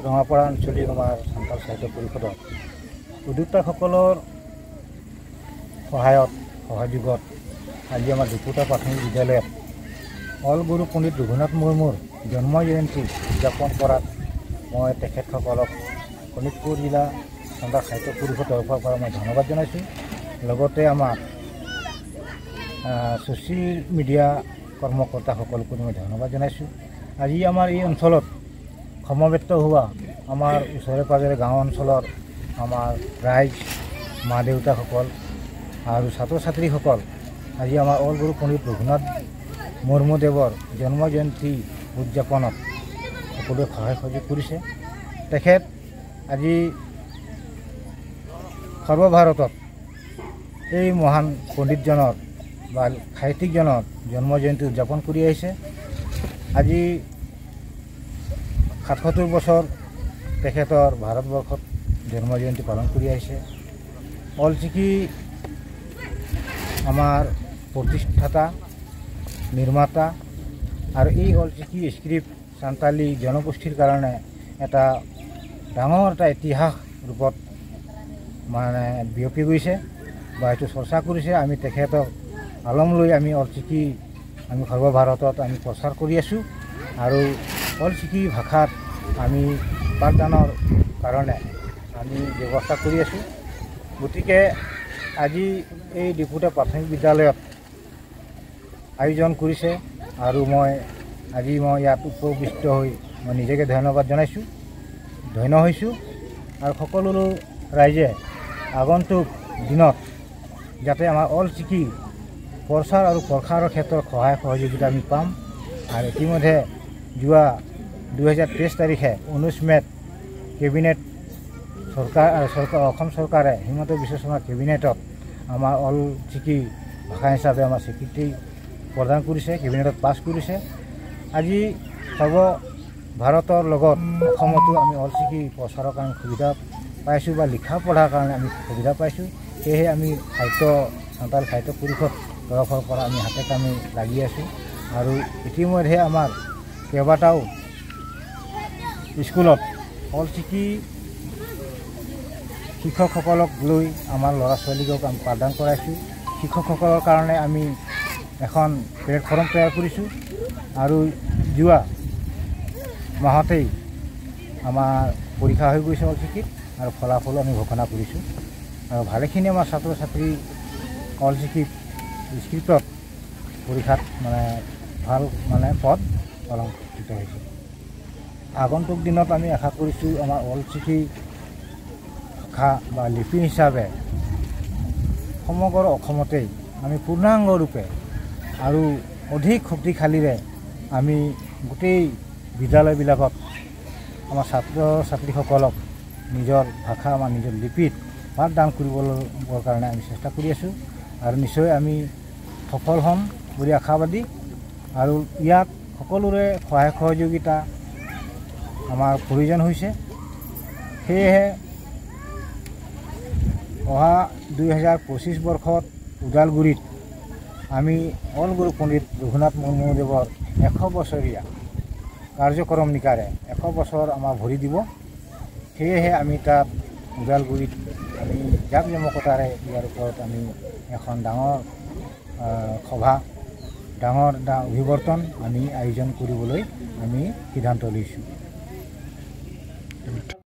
ৰঙাপাৰা আঞ্চলিক আমাৰ সান্তাল সাহিত্য পৰিষদৰ উদ্যোক্তাসকলৰ সহযোগত আজি আমাৰ ডিপুটা প্ৰাথমিক বিদ্যালয়ত অল গুৰু পণ্ডিত ৰঘুনাথ মুৰ্মুৰ জন্ম জয়ন্তী উদযাপন কৰাত মই তেখেতসকলক শোণিতপুৰ জিলা সান্তাল সাহিত্য পৰিষদৰ তৰফৰ পৰা মই ধন্যবাদ জনাইছোঁ। লগতে আমাৰ ছ'চিয়েল মিডিয়া কৰ্মকৰ্তাসকলকো মই ধন্যবাদ জনাইছোঁ। আজি আমাৰ এই অঞ্চলত সমবেত হোৱা আমাৰ ওচৰে পাজৰে গাঁও অঞ্চলৰ আমাৰ ৰাইজ মা দেউতাসকল আৰু ছাত্ৰ ছাত্ৰীসকল আজি আমাৰ অল গুৰু পণ্ডিত ৰঘুনাথ মুৰ্মুদেৱৰ জন্ম জয়ন্তী উদযাপনত সকলোৱে সহায় সহযোগ কৰিছে। তেখেত আজি সৰ্বভাৰতত এই মহান পণ্ডিতজনৰ বা সাহিত্যিকজনৰ জন্ম জয়ন্তী উদযাপন কৰি আহিছে। আজি ৭৭ বছৰ তেখেতৰ ভাৰতবৰ্ষত জন্ম জয়ন্তী পালন কৰি আহিছে। অলচিকি আমাৰ প্ৰতিষ্ঠাতা নিৰ্মাতা আৰু এই অলচিকি স্ক্ৰিপ্ট সান্তালী জনগোষ্ঠীৰ কাৰণে এটা ডাঙৰ এটা ইতিহাস ৰূপত মানে বিয়পি গৈছে বা এইটো চৰ্চা কৰিছে। আমি তেখেতক আলম লৈ আমি অলচিকি আমি সৰ্বভাৰতত আমি প্ৰচাৰ কৰি আছোঁ আৰু অলচিকি ভাষাত আমি পাঠদানৰ কাৰণে আমি ব্যৱস্থা কৰি আছোঁ। গতিকে আজি এই ডিপুটা প্ৰাথমিক বিদ্যালয়ত আয়োজন কৰিছে আৰু মই ইয়াত উপবিষ্ট হৈ মই নিজকে ধন্যবাদ জনাইছোঁ, ধন্য হৈছোঁ। আৰু সকলো ৰাইজে আগন্তুক দিনত যাতে আমাৰ অলচিকি প্ৰচাৰ আৰু প্ৰসাৰৰ ক্ষেত্ৰত সহায় সহযোগিতা আমি পাম। আৰু ইতিমধ্যে যোৱা 2023 তাৰিখে 19 মে'ত কেবিনেট অসম চৰকাৰে হিমন্ত বিশ্ব শৰ্মাৰ কেবিনেটত আমাৰ অলচিকি ভাষা হিচাপে আমাৰ স্বীকৃতি প্ৰদান কৰিছে, কেবিনেটত পাছ কৰিছে। আজি সৰ্বভাৰতৰ লগত অসমতো আমি অলচিকি প্ৰচাৰৰ কাৰণে সুবিধা পাইছোঁ বা লিখা পঢ়াৰ কাৰণে আমি সুবিধা পাইছোঁ। সেয়েহে আমি সান্তাল সাহিত্য পৰিষদ তৰফৰ পৰা আমি হাতে কামে লাগি আছোঁ। আৰু ইতিমধ্যে আমাৰ কেইবাটাও স্কুলত অলচিকি শিক্ষকসকলক লৈ আমাৰ ল'ৰা ছোৱালীকক আমি পাঠদান কৰাইছোঁ। শিক্ষকসকলৰ কাৰণে আমি এখন প্লেটফৰ্ম তৈয়াৰ কৰিছোঁ আৰু যোৱা মাহতেই আমাৰ পৰীক্ষা হৈ গৈছে অলচিকিত আৰু ফলাফলো আমি ঘোষণা কৰিছোঁ। আৰু ভালেখিনি আমাৰ ছাত্ৰ ছাত্ৰী অলচিকি স্ক্ৰিপ্টত পৰীক্ষাত ভাল পদ অলংকৃত হৈছে। আগন্তুক দিনত আমি আশা কৰিছোঁ আমাৰ অলচিকি ভাষা বা লিপি হিচাপে সমগ্ৰ অসমতেই আমি পূৰ্ণাংগৰূপে আৰু অধিক শক্তিশালীৰে আমি গোটেই বিদ্যালয়বিলাকত আমাৰ ছাত্ৰ ছাত্ৰীসকলক নিজৰ ভাষা আমাৰ নিজৰ লিপিত পাঠদান কৰিবৰ কাৰণে আমি চেষ্টা কৰি আছোঁ আৰু নিশ্চয় আমি সফল হ'ম বুলি আশাবাদী। আৰু ইয়াত সকলোৰে সহায় সহযোগিতা আমাৰ প্ৰয়োজন হৈছে। সেয়েহে অহা 2025 বৰ্ষত ওদালগুৰিত আমি অল গুৰু পণ্ডিত ৰঘুনাথ মুৰ্মুদেৱৰ 100 বছৰীয়া কাৰ্যক্ৰমণিকাৰে 100 বছৰ আমাৰ ভৰি দিব। সেয়েহে আমি তাত ওদালগুৰিত আমি জাকজমকতাৰে ইয়াৰ ওপৰত আমি এখন ডাঙৰ সভা ডাঙৰ অভিৱৰ্তন আমি আয়োজন কৰিবলৈ আমি সিদ্ধান্ত লৈছোঁ।